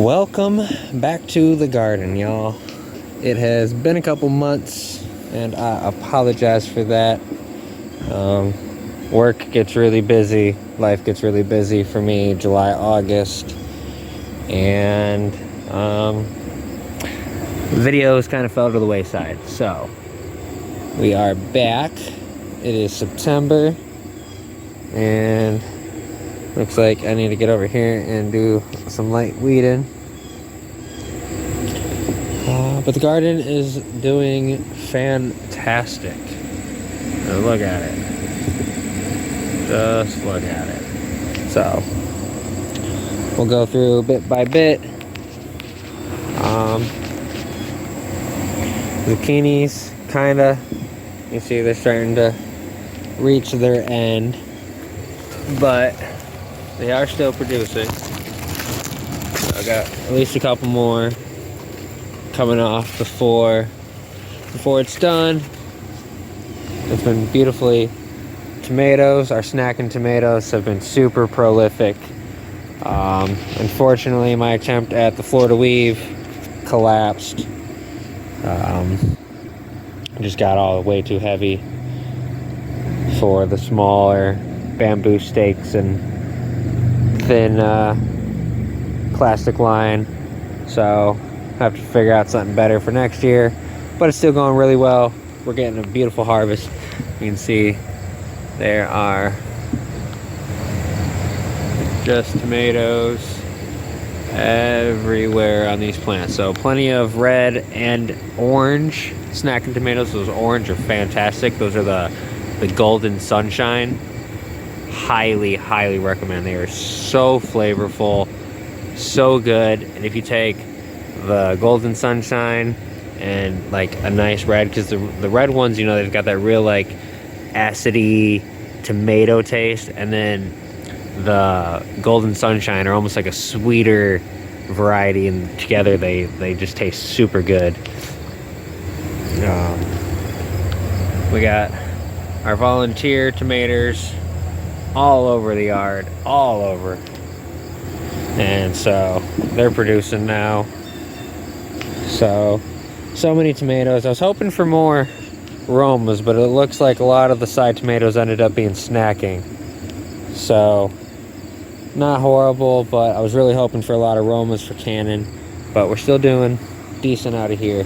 Welcome back to the garden, y'all. It has been a couple months, and I apologize for that. Work gets really busy, life gets really busy for me, July, August, and videos kind of fell to the wayside. So, we are back. It is September, and looks like I need to get over here and do some light weeding. But the garden is doing fantastic. Now look at it. Just look at it. So, we'll go through bit by bit. Zucchinis, kinda. You see they're starting to reach their end. But they are still producing. So I got at least a couple more coming off before it's done. It's been beautifully. Tomatoes, our snacking tomatoes, have been super prolific. Unfortunately, my attempt at the Florida weave collapsed. Just got all way too heavy for the smaller bamboo stakes and thin plastic line, so have to figure out something better for next year, but it's still going really well. We're getting a beautiful harvest. You can see there are just tomatoes everywhere on these plants, so plenty of red and orange snacking tomatoes. Those orange are fantastic. Those are the Golden Sunshine. Highly recommend. They are so flavorful, so good. And if you take the Golden Sunshine and like a nice red, because the red ones, you know, they've got that real like acidy tomato taste, and then the Golden Sunshine are almost like a sweeter variety, and together they just taste super good. We got our volunteer tomatoes all over the yard, all over, and so they're producing now. So many tomatoes. I was hoping for more Romas, but it looks like a lot of the side tomatoes ended up being snacking. So not horrible, but I was really hoping for a lot of Romas for canning, but we're still doing decent out of here.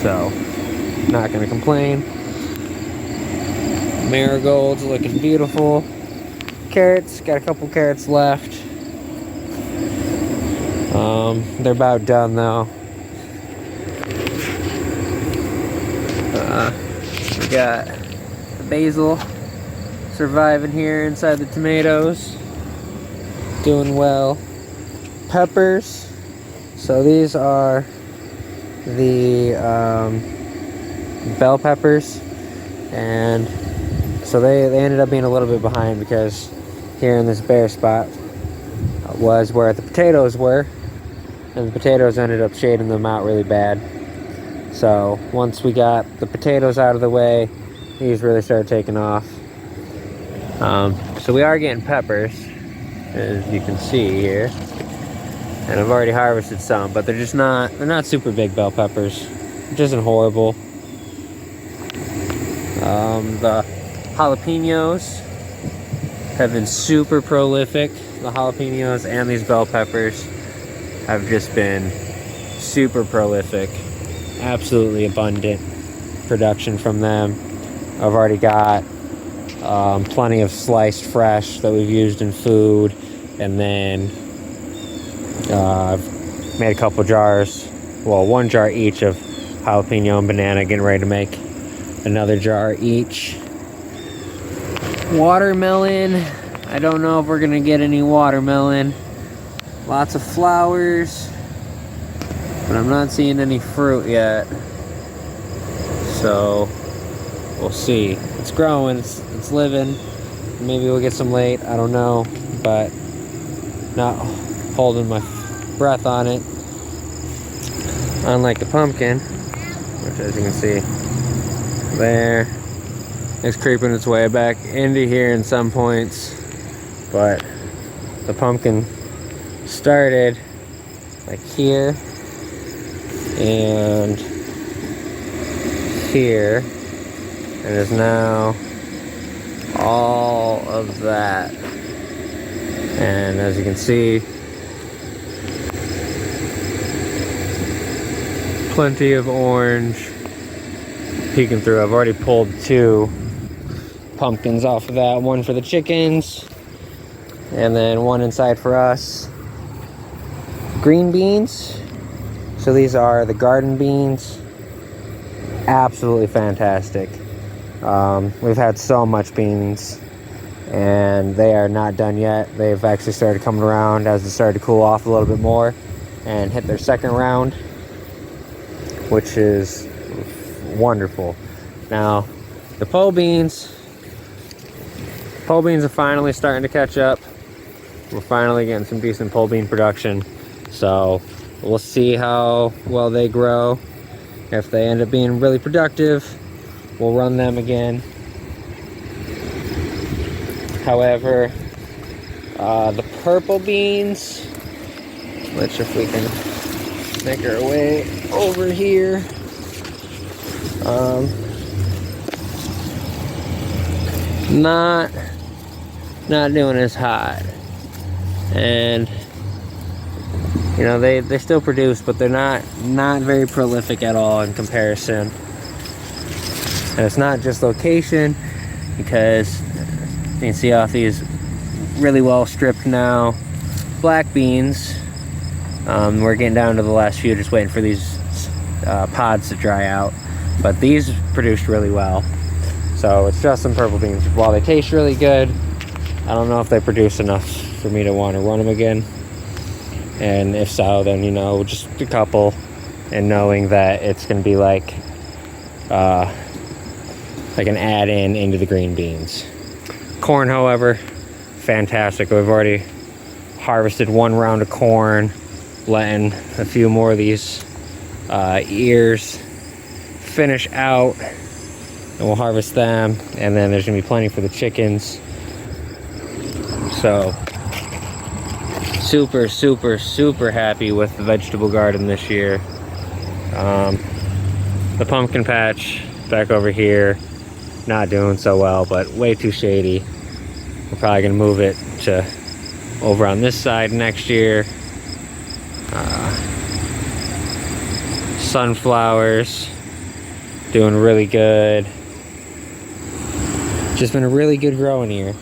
So not gonna complain. Marigolds looking beautiful. Carrots, got a couple carrots left. They're about done though. We got the basil surviving here inside the tomatoes, doing well. Peppers, so these are the bell peppers, and so they ended up being a little bit behind because here in this bare spot was where the potatoes were, and the potatoes ended up shading them out really bad. So once we got the potatoes out of the way, these really started taking off. So we are getting peppers, as you can see here, and I've already harvested some, but they're not super big bell peppers, which isn't horrible. The jalapenos have been super prolific. The jalapenos and these bell peppers have just been super prolific. Absolutely abundant production from them. I've already got plenty of sliced fresh that we've used in food, and then I've made a couple jars, well, one jar each of jalapeno and banana, getting ready to make another jar each. Watermelon, I don't know if we're gonna get any watermelon. Lots of flowers, but I'm not seeing any fruit yet, so we'll see. It's growing, it's living. Maybe we'll get some late, I don't know, but not holding my breath on it. Unlike the pumpkin, which, as you can see there, is creeping its way back into here in some points, but the pumpkin started like here and here, and is now all of that. And as you can see, plenty of orange peeking through. I've already pulled 2 pumpkins off of that, one for the chickens and then one inside for us. Green beans, so these are the garden beans. Absolutely fantastic. We've had so much beans and they are not done yet. They've actually started coming around as it started to cool off a little bit more and hit their second round, which is wonderful. Now the pole beans are finally starting to catch up. We're finally getting some decent pole bean production, so we'll see how well they grow. If they end up being really productive, we'll run them again. However, the purple beans, which if we can make our way over here, not doing as hot. And you know, they still produce, but they're not very prolific at all in comparison. And it's not just location, because you can see off these really well stripped now black beans. We're getting down to the last few, just waiting for these pods to dry out. But these produced really well. So it's just some purple beans. While they taste really good, I don't know if they produce enough for me to want to run them again. And if so, then, you know, just a couple, and knowing that it's going to be like an add-in into the green beans. Corn, however, fantastic. We've already harvested 1 round of corn, letting a few more of these ears finish out, and we'll harvest them, and then there's gonna be plenty for the chickens. So super happy with the vegetable garden this year. The pumpkin patch back over here, not doing so well, but way too shady. We're probably gonna move it to over on this side next year. Sunflowers doing really good. Just been a really good growing year.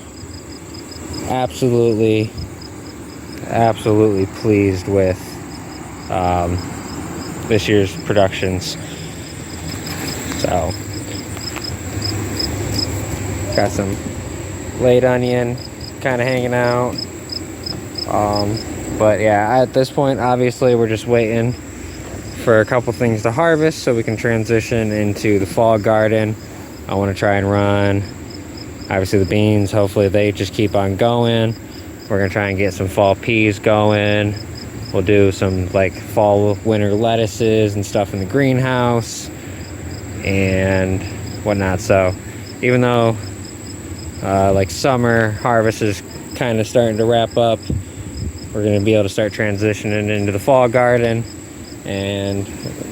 Absolutely pleased with this year's productions. So got some late onion kind of hanging out. But yeah, at this point, obviously, we're just waiting for a couple things to harvest so we can transition into the fall garden. I want to try and run, obviously, the beans. Hopefully they just keep on going. We're gonna try and get some fall peas going. We'll do some like fall winter lettuces and stuff in the greenhouse and whatnot. So even though like summer harvest is kind of starting to wrap up, we're going to be able to start transitioning into the fall garden, and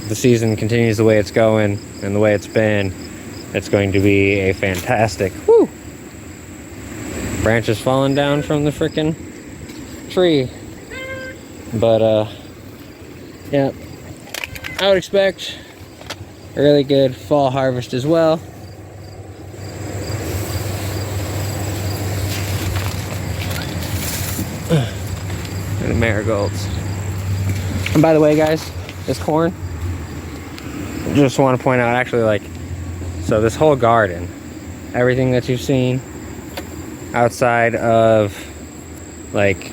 the season continues the way it's going and the way it's been. It's going to be a fantastic, branches falling down from the freaking tree. But yeah, I would expect a really good fall harvest as well. And the marigolds. And by the way, guys, this corn, I just want to point out, actually, like, so this whole garden, everything that you've seen outside of like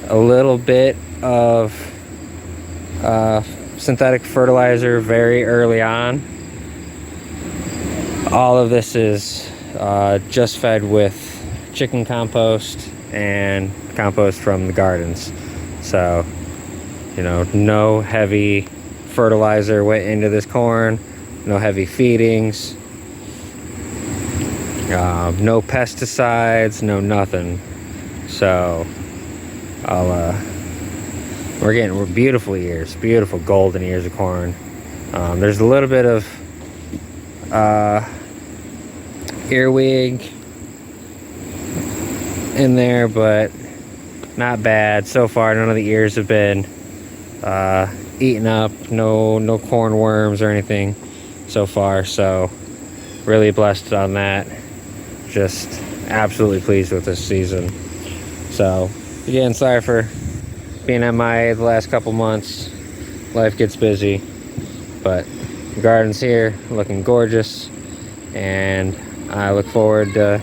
a little bit of synthetic fertilizer very early on, all of this is just fed with chicken compost and compost from the gardens. So, you know, no heavy fertilizer went into this corn, no heavy feedings, no pesticides, no nothing. So I'll We're beautiful ears, beautiful golden ears of corn. There's a little bit of earwig in there, but not bad so far. None of the ears have been eaten up. No corn worms or anything so far. So really blessed on that. Just absolutely pleased with this season. So again, sorry for being MIA the last couple months. Life gets busy, but the garden's here, looking gorgeous, and I look forward to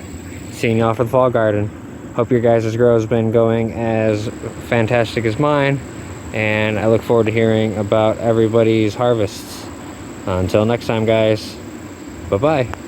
seeing y'all for the fall garden. Hope your guys' grow has been going as fantastic as mine, and I look forward to hearing about everybody's harvests. Until next time, guys, bye-bye.